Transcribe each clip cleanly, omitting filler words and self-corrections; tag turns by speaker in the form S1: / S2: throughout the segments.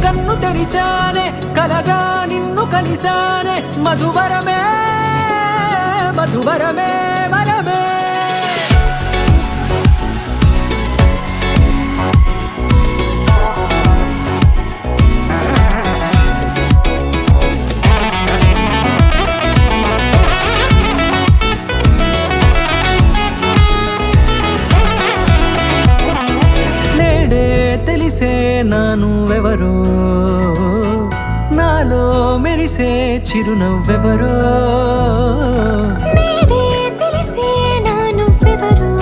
S1: కన్ను తెరిచానే కలగా నిన్ను కలిసానే మధువరమే మధువరమే వరమే తెలిసే నానువెవరో నాలో మెరిసే చిరునవ్వెవరో
S2: నేడే తెలిసే నానువెవరో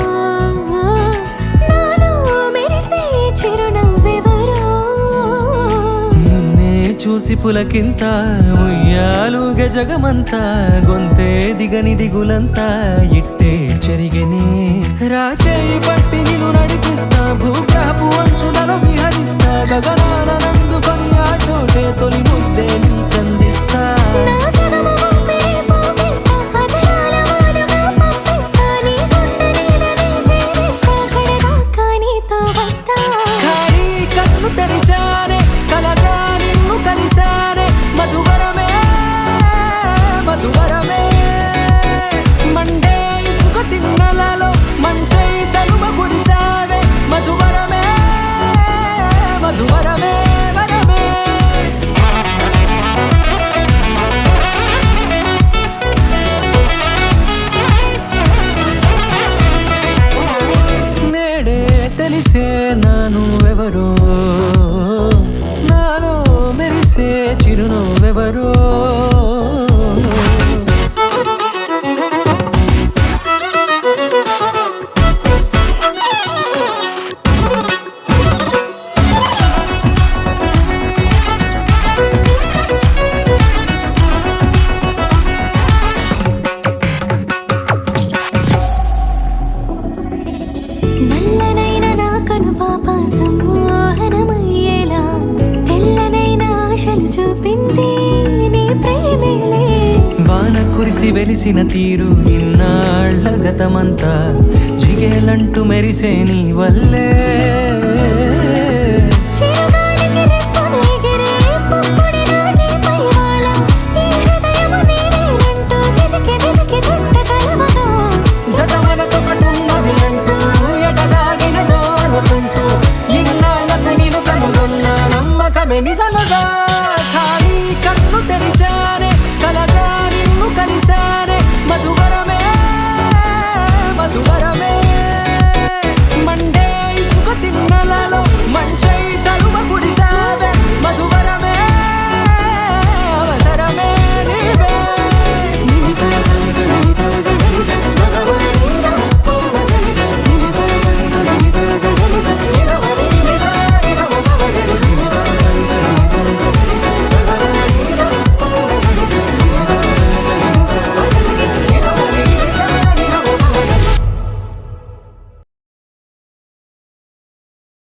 S2: నాలో మెరిసే చిరునవ్వెవరో
S1: నిన్నే చూసి పులకింత ఉయ్యాలుగ జగమంతా గొంతే దిగని దిగులంతా ఇట్టే చెరిగనే రాచేయి పట్టి నిన్ను నడిపిస్తా భూగ్రహపు అంచులలో విహరిస్తా గగనాన నందుకొని ఆ చోటే తొలి ముద్దే నీకందిస్తా
S2: నా సగము ఊపిరి పోగేస్తా అదరాల వానగా పంపిస్తా నీ గుండె నీడనే జీవిస్తా కడదాకా నీతో వస్తా
S1: ఖాళీ కన్ను తెరిచానే కలగా నిన్ను కలిసానే మధువరమే మధువరమే మండే ఇసుక తిన్నలలో మంచై చలువ కురిసావే మధువరమే మధువరమే వరమే నేడే తెలిసే నానువెవరో నాలో మెరిసే చిరునవ్వెవరో
S2: నల్లనైన నా కనుపాప సమ్మోహనమయ్యేలా తెల్లనైన ఆశలు చూపింది నీ ప్రేమేలే
S1: వాన కురిసి వెలిసిన తీరు ఇన్నాళ్ల గతమంతా జిగేలంటూ మెరిసే నీ వల్లే